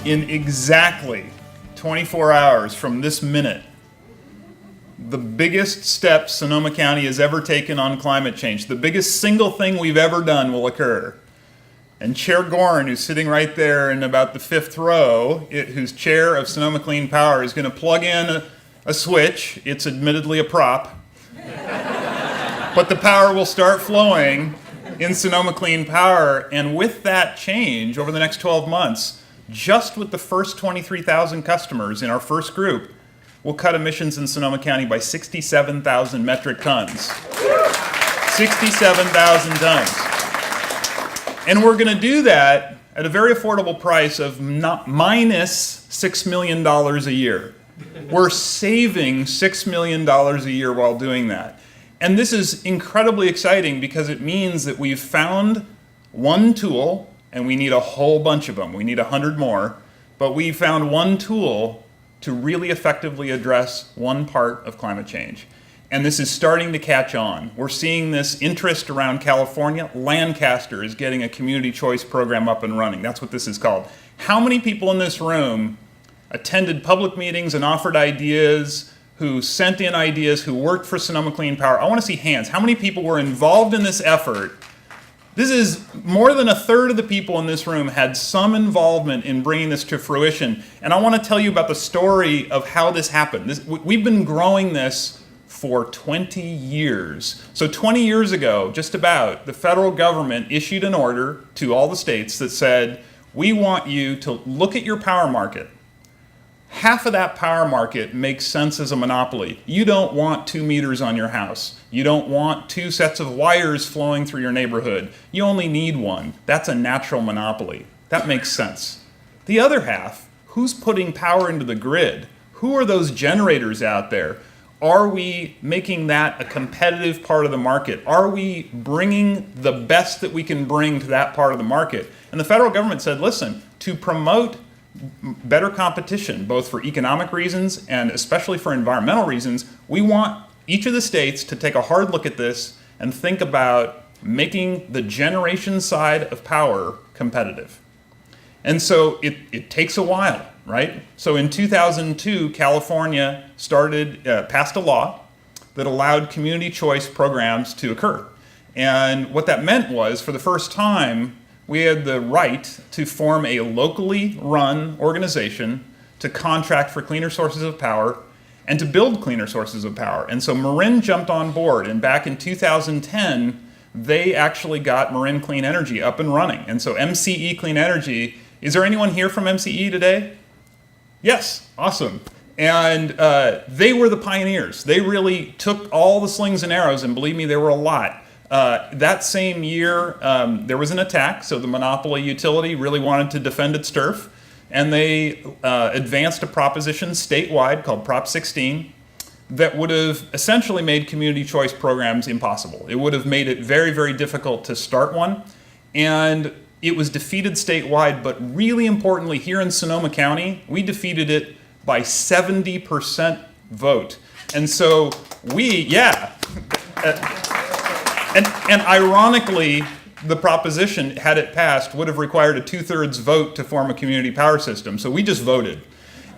In exactly 24 hours from this minute, the biggest step Sonoma County has ever taken on climate change, the biggest single thing we've ever done will occur. And Chair Gorin, who's sitting right there in about the fifth row, who's chair of Sonoma Clean Power, is going to plug in a switch. It's admittedly a prop. But the power will start flowing in Sonoma Clean Power. And with that change, over the next 12 months, just with the first 23,000 customers in our first group, we'll cut emissions in Sonoma County by 67,000 metric tons. 67,000 tons. And we're going to do that at a very affordable price of minus $6 million a year. We're saving $6 million a year while doing that. And this is incredibly exciting because it means that we've found one tool, and we need a whole bunch of them. We need 100 more. But we found one tool to really effectively address one part of climate change. And this is starting to catch on. We're seeing this interest around California. Lancaster is getting a community choice program up and running. That's what this is called. How many people in this room attended public meetings and offered ideas, who sent in ideas, who worked for Sonoma Clean Power? I want to see hands. How many people were involved in this effort? This is more than a third of the people in this room had some involvement in bringing this to fruition. And I want to tell you about the story of how this happened. We've been growing this for 20 years. So 20 years ago, just about, the federal government issued an order to all the states that said, we want you to look at your power market. Half of that power market makes sense as a monopoly. You don't want 2 meters on your house. You don't want 2 sets of wires flowing through your neighborhood. You only need one. That's a natural monopoly. That makes sense. The other half, who's putting power into the grid? Who are those generators out there? Are we making that a competitive part of the market? Are we bringing the best that we can bring to that part of the market? And the federal government said, listen, to promote better competition, both for economic reasons and especially for environmental reasons, we want each of the states to take a hard look at this and think about making the generation side of power competitive. And so it takes a while, right? So in 2002, California passed a law that allowed community choice programs to occur. And what that meant was, for the first time, we had the right to form a locally run organization to contract for cleaner sources of power and to build cleaner sources of power. And so Marin jumped on board, and back in 2010, they actually got Marin Clean Energy up and running. And so MCE Clean Energy, is there anyone here from MCE today? Yes, awesome. And they were the pioneers. They really took all the slings and arrows, and believe me, there were a lot. That same year, there was an attack, so the monopoly utility really wanted to defend its turf, and they advanced a proposition statewide called Prop 16 that would have essentially made community choice programs impossible. It would have made it very, very difficult to start one, and it was defeated statewide, but really importantly, here in Sonoma County, we defeated it by 70% vote. And so And ironically, the proposition, had it passed, would have required a 2/3 vote to form a community power system. So we just voted.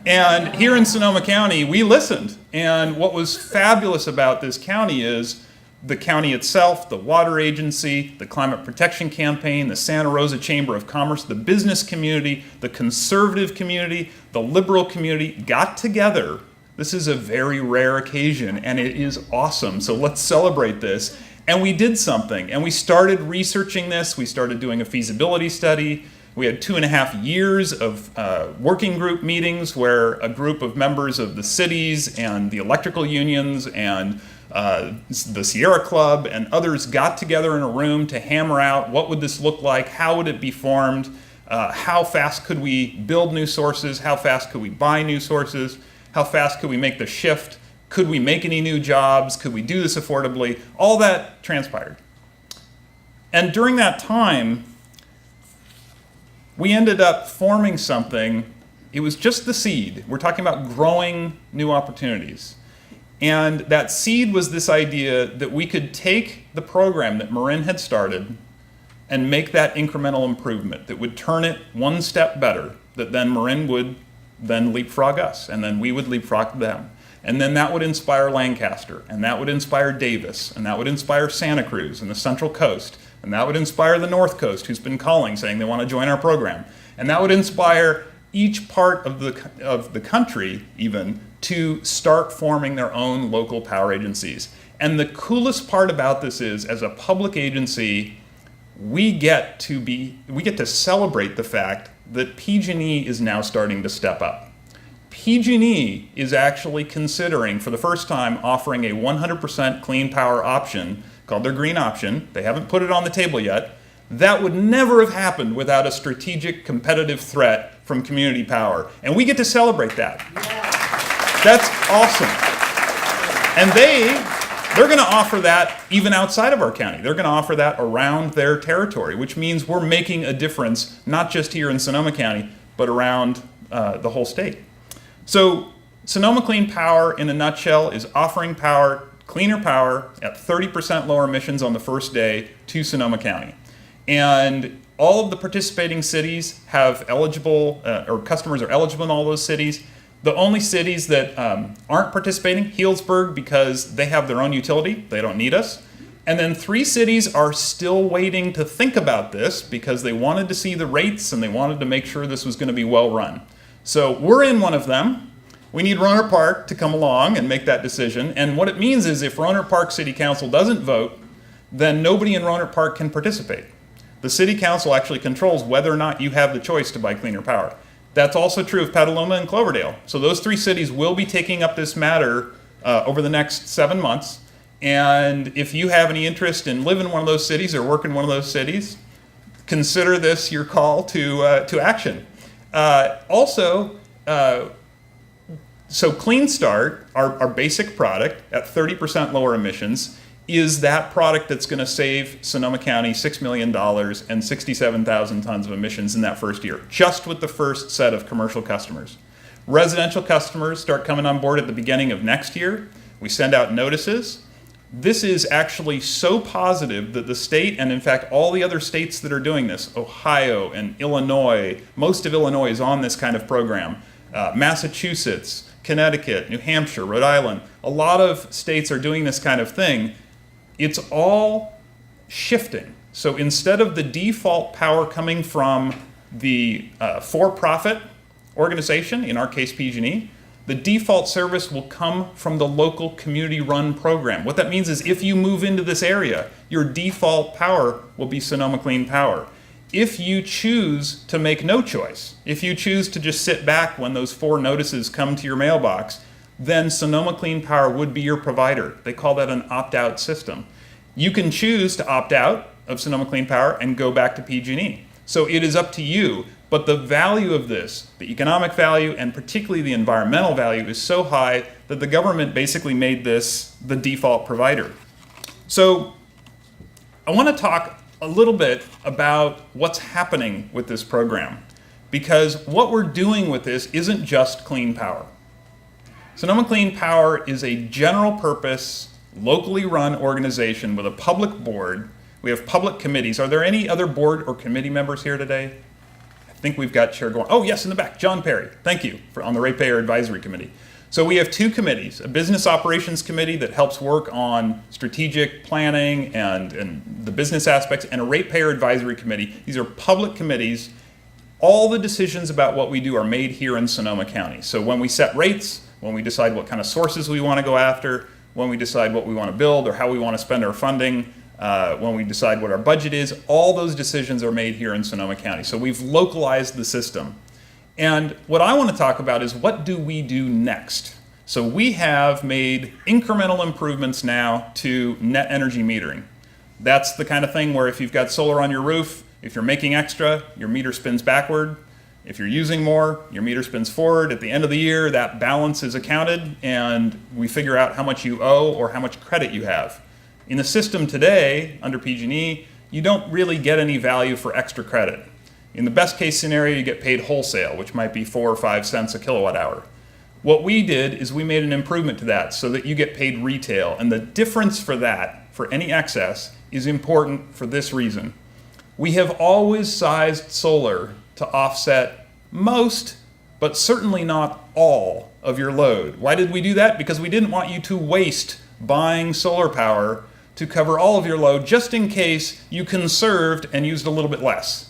And here in Sonoma County, we listened. And what was fabulous about this county is the county itself, the water agency, the climate protection campaign, the Santa Rosa Chamber of Commerce, the business community, the conservative community, the liberal community got together. This is a very rare occasion, and it is awesome. So let's celebrate this. And we did something, and we started researching this. We started doing a feasibility study. We had 2.5 years of working group meetings where a group of members of the cities and the electrical unions and the Sierra Club and others got together in a room to hammer out what would this look like, how would it be formed, how fast could we build new sources, how fast could we buy new sources, how fast could we make the shift. Could we make any new jobs? Could we do this affordably? All that transpired. And during that time, we ended up forming something. It was just the seed. We're talking about growing new opportunities. And that seed was this idea that we could take the program that Marin had started and make that incremental improvement that would turn it one step better that then Marin would then leapfrog us, and then we would leapfrog them. And then that would inspire Lancaster, and that would inspire Davis, and that would inspire Santa Cruz and the Central Coast, and that would inspire the North Coast, who's been calling saying they want to join our program. And that would inspire each part of the country even to start forming their own local power agencies. And the coolest part about this is, as a public agency, we get to celebrate the fact that PG&E is now starting to step up. PG&E is actually considering, for the first time, offering a 100% clean power option called their green option. They haven't put it on the table yet. That would never have happened without a strategic competitive threat from community power. And we get to celebrate that. That's awesome. And they're going to offer that even outside of our county. They're going to offer that around their territory, which means we're making a difference, not just here in Sonoma County, but around the whole state. So Sonoma Clean Power, in a nutshell, is offering power, cleaner power, at 30% lower emissions on the first day to Sonoma County. And all of the participating cities have eligible, or customers are eligible in all those cities. The only cities that aren't participating, Healdsburg, because they have their own utility, they don't need us. And then 3 cities are still waiting to think about this because they wanted to see the rates and they wanted to make sure this was going to be well run. So we're in one of them. We need Rohnert Park to come along and make that decision. And what it means is if Rohnert Park City Council doesn't vote, then nobody in Rohnert Park can participate. The City Council actually controls whether or not you have the choice to buy cleaner power. That's also true of Petaluma and Cloverdale. So those 3 cities will be taking up this matter over the next 7 months. And if you have any interest in living in one of those cities or work in one of those cities, consider this your call to action. So Clean Start, our basic product at 30% lower emissions, is that product that's going to save Sonoma County $6 million and 67,000 tons of emissions in that first year, just with the first set of commercial customers. Residential customers start coming on board at the beginning of next year. We send out notices. This is actually so positive that the state, and in fact all the other states that are doing this, Ohio and Illinois, most of Illinois is on this kind of program, Massachusetts, Connecticut, New Hampshire, Rhode Island, a lot of states are doing this kind of thing. It's all shifting. So instead of the default power coming from the for-profit organization, in our case PG&E, the default service will come from the local community-run program. What that means is if you move into this area, your default power will be Sonoma Clean Power. If you choose to make no choice, if you choose to just sit back when those 4 notices come to your mailbox, then Sonoma Clean Power would be your provider. They call that an opt-out system. You can choose to opt out of Sonoma Clean Power and go back to PG&E. So it is up to you, but the value of this, the economic value and particularly the environmental value, is so high that the government basically made this the default provider. So I want to talk a little bit about what's happening with this program, because what we're doing with this isn't just clean power. Sonoma Clean Power is a general purpose, locally run organization with a public board. We have public committees. Are there any other board or committee members here today? I think we've got Chair Gorman. Oh, yes, in the back, John Perry. Thank you, on the Ratepayer Advisory Committee. So we have 2 committees, a business operations committee that helps work on strategic planning and the business aspects, and a ratepayer advisory committee. These are public committees. All the decisions about what we do are made here in Sonoma County. So when we set rates, when we decide what kind of sources we want to go after, when we decide what we want to build or how we want to spend our funding, when we decide what our budget is, all those decisions are made here in Sonoma County. So we've localized the system. And what I want to talk about is what do we do next? So we have made incremental improvements now to net energy metering. That's the kind of thing where if you've got solar on your roof, if you're making extra, your meter spins backward. If you're using more, your meter spins forward. At the end of the year, that balance is accounted, and we figure out how much you owe or how much credit you have. In the system today, under PG&E, you don't really get any value for extra credit. In the best case scenario, you get paid wholesale, which might be 4 or 5 cents a kilowatt hour. What we did is we made an improvement to that so that you get paid retail. And the difference for that, for any excess, is important for this reason. We have always sized solar to offset most, but certainly not all of your load. Why did we do that? Because we didn't want you to waste buying solar power to cover all of your load just in case you conserved and used a little bit less.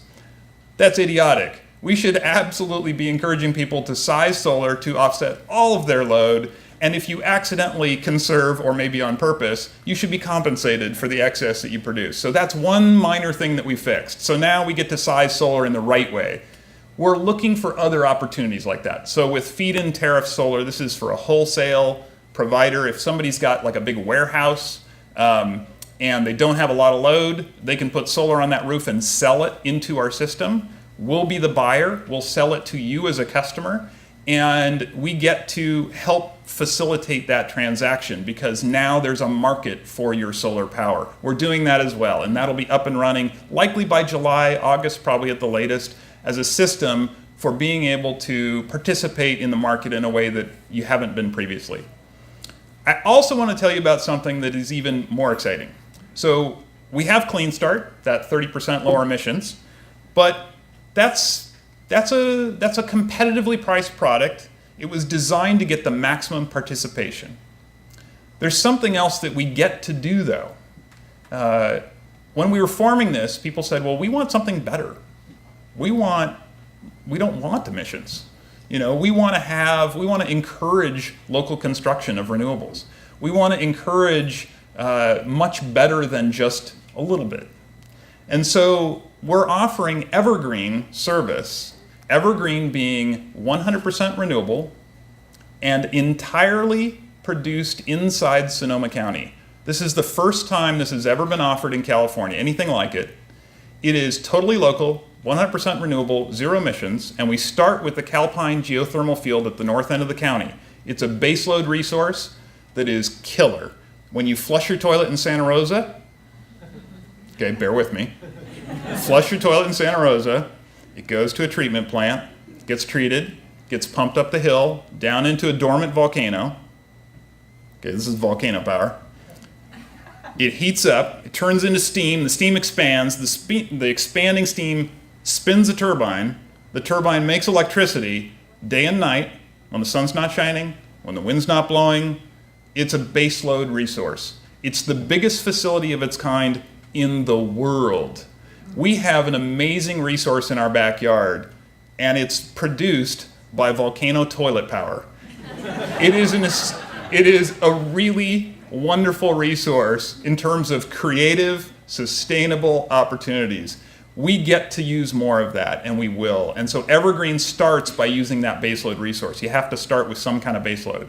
That's idiotic. We should absolutely be encouraging people to size solar to offset all of their load, and if you accidentally conserve, or maybe on purpose, you should be compensated for the excess that you produce. So that's one minor thing that we fixed. So now we get to size solar in the right way. We're looking for other opportunities like that. So with feed-in tariff solar, this is for a wholesale provider. If somebody's got like a big warehouse and they don't have a lot of load, they can put solar on that roof and sell it into our system. We'll be the buyer. We'll sell it to you as a customer. And we get to help facilitate that transaction because now there's a market for your solar power. We're doing that as well, and that'll be up and running likely by July, August, probably at the latest, as a system for being able to participate in the market in a way that you haven't been previously. I also want to tell you about something that is even more exciting. So we have Clean Start, that 30% lower emissions, but that's a competitively priced product. It was designed to get the maximum participation. There's something else that we get to do though. When we were forming this, people said, well, we want something better. We don't want emissions. We want to encourage local construction of renewables. We want to encourage much better than just a little bit. And so we're offering Evergreen service, Evergreen being 100% renewable and entirely produced inside Sonoma County. This is the first time this has ever been offered in California, anything like it. It is totally local, 100% renewable, zero emissions, and we start with the Calpine geothermal field at the north end of the county. It's a baseload resource that is killer. When you flush your toilet in Santa Rosa, okay, bear with me, flush your toilet in Santa Rosa, it goes to a treatment plant, gets treated, gets pumped up the hill, down into a dormant volcano. Okay, this is volcano power. It heats up, it turns into steam, the steam expands, the expanding steam spins a turbine, the turbine makes electricity day and night, when the sun's not shining, when the wind's not blowing. It's a baseload resource. It's the biggest facility of its kind in the world. We have an amazing resource in our backyard, and it's produced by volcano toilet power. It is a really wonderful resource in terms of creative, sustainable opportunities. We get to use more of that, and we will. And so Evergreen starts by using that baseload resource. You have to start with some kind of baseload.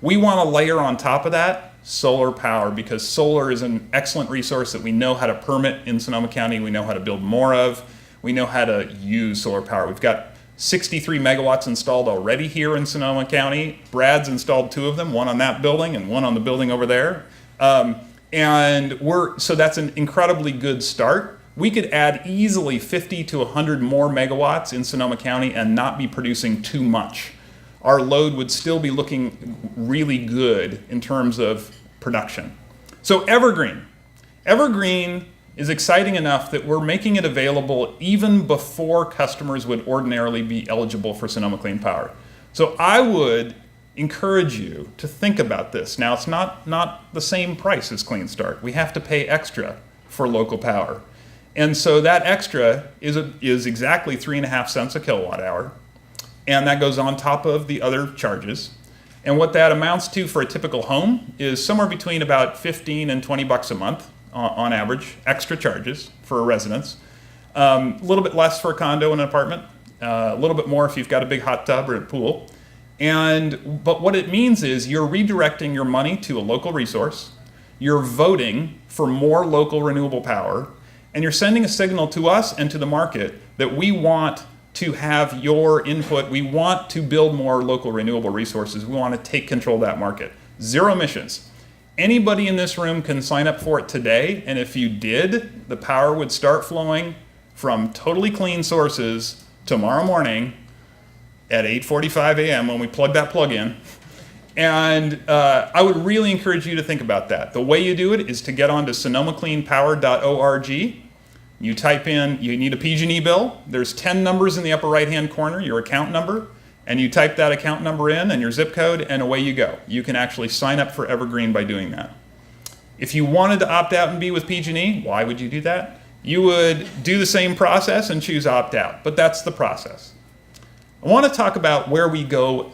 We want to layer on top of that solar power, because solar is an excellent resource that we know how to permit in Sonoma County. We know how to build more of. We know how to use solar power. We've got 63 megawatts installed already here in Sonoma County. Brad's installed 2 of them, one on that building and one on the building over there. So that's an incredibly good start. We could add easily 50 to 100 more megawatts in Sonoma County and not be producing too much. Our load would still be looking really good in terms of production. So Evergreen. Evergreen is exciting enough that we're making it available even before customers would ordinarily be eligible for Sonoma Clean Power. So I would encourage you to think about this. Now, it's not the same price as Clean Start. We have to pay extra for local power. And so that extra is exactly 3.5 cents a kilowatt hour. And that goes on top of the other charges. And what that amounts to for a typical home is somewhere between about $15 and $20 a month on average, extra charges for a residence. A little bit less for a condo and an apartment, a little bit more if you've got a big hot tub or a pool. But what it means is you're redirecting your money to a local resource, you're voting for more local renewable power, and you're sending a signal to us and to the market that we want to have your input. We want to build more local renewable resources. We want to take control of that market. Zero emissions. Anybody in this room can sign up for it today, and if you did, the power would start flowing from totally clean sources tomorrow morning at 8:45 a.m. when we plug that plug in. And I would really encourage you to think about that. The way you do it is to get onto sonomacleanpower.org. You type in, you need a PG&E bill. There's 10 numbers in the upper right-hand corner, your account number, and you type that account number in and your zip code, and away you go. You can actually sign up for Evergreen by doing that. If you wanted to opt out and be with PG&E, why would you do that? You would do the same process and choose opt out, but that's the process. I want to talk about where we go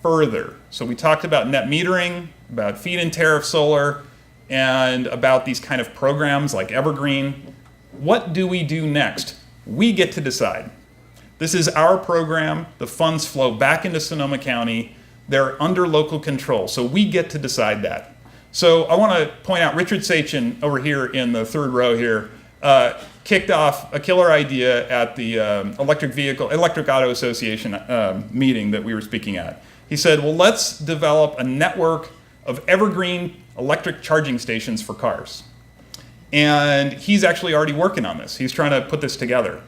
further. So we talked about net metering, about feed-in tariff solar, and about these kind of programs like Evergreen. What do we do next? We get to decide. This is our program. The funds flow back into Sonoma County. They're under local control, so we get to decide that. So I want to point out Richard Sachin over here in the third row here kicked off a killer idea at the Electric Auto Association meeting that we were speaking at. He said, well, let's develop a network of evergreen electric charging stations for cars. And he's actually already working on this. He's trying to put this together.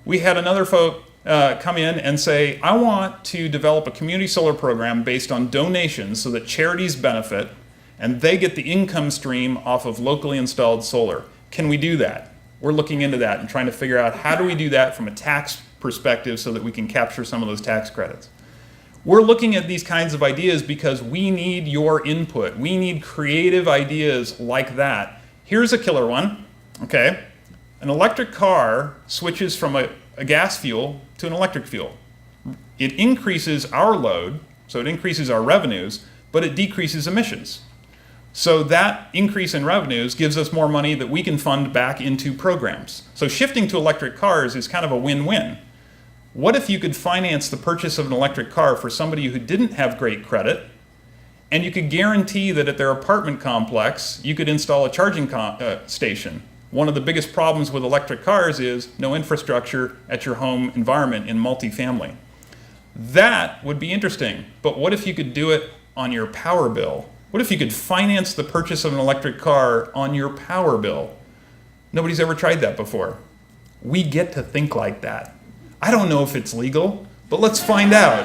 We had another folk come in and say, I want to develop a community solar program based on donations so that charities benefit and they get the income stream off of locally installed solar. Can we do that? We're looking into that and trying to figure out how do we do that from a tax perspective so that we can capture some of those tax credits. We're looking at these kinds of ideas because we need your input. We need creative ideas like that. Here's a killer one, okay? An electric car switches from a gas fuel to an electric fuel. It increases our load, so it increases our revenues, but it decreases emissions. So that increase in revenues gives us more money that we can fund back into programs. So shifting to electric cars is kind of a win-win. What if you could finance the purchase of an electric car for somebody who didn't have great credit, and you could guarantee that at their apartment complex, you could install a charging station? One of the biggest problems with electric cars is no infrastructure at your home environment in multifamily. That would be interesting, but what if you could do it on your power bill? What if you could finance the purchase of an electric car on your power bill? Nobody's ever tried that before. We get to think like that. I don't know if it's legal, but let's find out.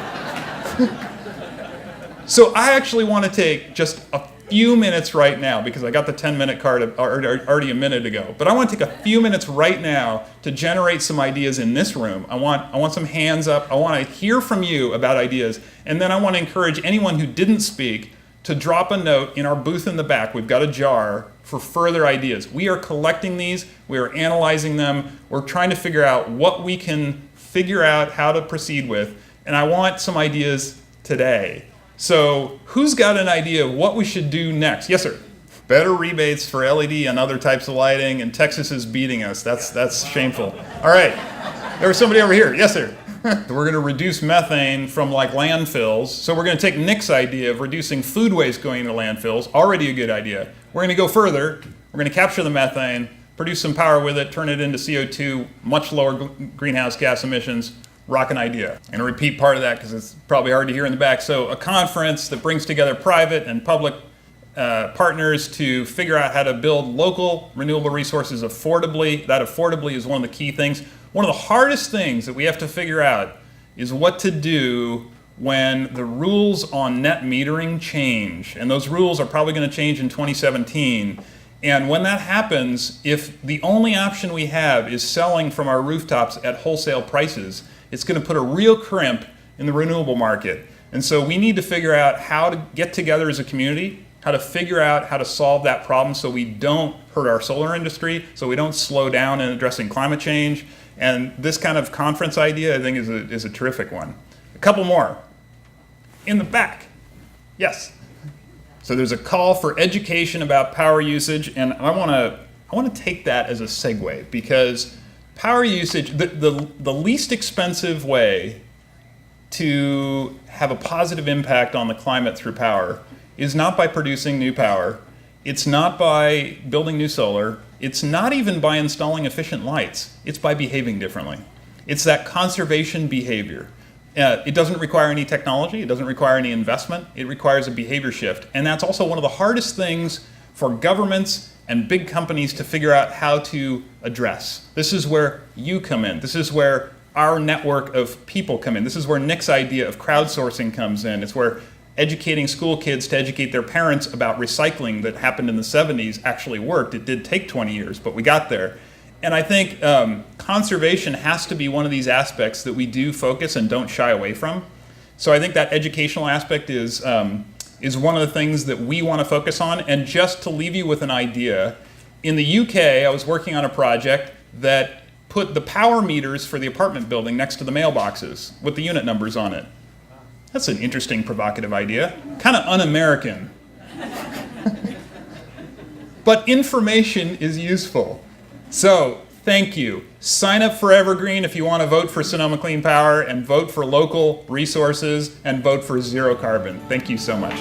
So I actually want to take just a few minutes right now, because I got the 10-minute card already a minute ago, but I want to take a few minutes right now to generate some ideas in this room. I want some hands up. I want to hear from you about ideas, and then I want to encourage anyone who didn't speak to drop a note in our booth in the back. We've got a jar for further ideas. We are collecting these. We are analyzing them. We're trying to figure out what we can figure out how to proceed with, and I want some ideas today. So who's got an idea of what we should do next? Yes, sir. Better rebates for LED and other types of lighting, and Texas is beating us. That's shameful. All right, there was somebody over here. Yes, sir. We're going to reduce methane from like landfills. So we're going to take Nick's idea of reducing food waste going into landfills. Already a good idea. We're going to go further. We're going to capture the methane, produce some power with it, turn it into CO2, much lower greenhouse gas emissions. Rockin' idea. I'm going to repeat part of that because it's probably hard to hear in the back. So a conference that brings together private and public partners to figure out how to build local renewable resources affordably. That affordably is one of the key things. One of the hardest things that we have to figure out is what to do when the rules on net metering change. And those rules are probably going to change in 2017. And when that happens, if the only option we have is selling from our rooftops at wholesale prices, it's going to put a real crimp in the renewable market. And so we need to figure out how to get together as a community, how to figure out how to solve that problem so we don't hurt our solar industry, so we don't slow down in addressing climate change. And this kind of conference idea, I think, is a terrific one. A couple more. In the back. Yes. So there's a call for education about power usage, and I want to take that as a segue, because power usage, the least expensive way to have a positive impact on the climate through power is not by producing new power. It's not by building new solar. It's not even by installing efficient lights. It's by behaving differently. It's that conservation behavior. It doesn't require any technology. It doesn't require any investment. It requires a behavior shift. And that's also one of the hardest things for governments and big companies to figure out how to address. This is where you come in. This is where our network of people come in. This is where Nick's idea of crowdsourcing comes in. It's where educating school kids to educate their parents about recycling that happened in the 70s actually worked. It did take 20 years, but we got there. And I think conservation has to be one of these aspects that we do focus and don't shy away from. So I think that educational aspect is one of the things that we want to focus on. And just to leave you with an idea, in the UK, I was working on a project that put the power meters for the apartment building next to the mailboxes with the unit numbers on it. That's an interesting, provocative idea. Kind of un-American. But information is useful. So, thank you. Sign up for Evergreen if you want to vote for Sonoma Clean Power, and vote for local resources, and vote for zero carbon. Thank you so much.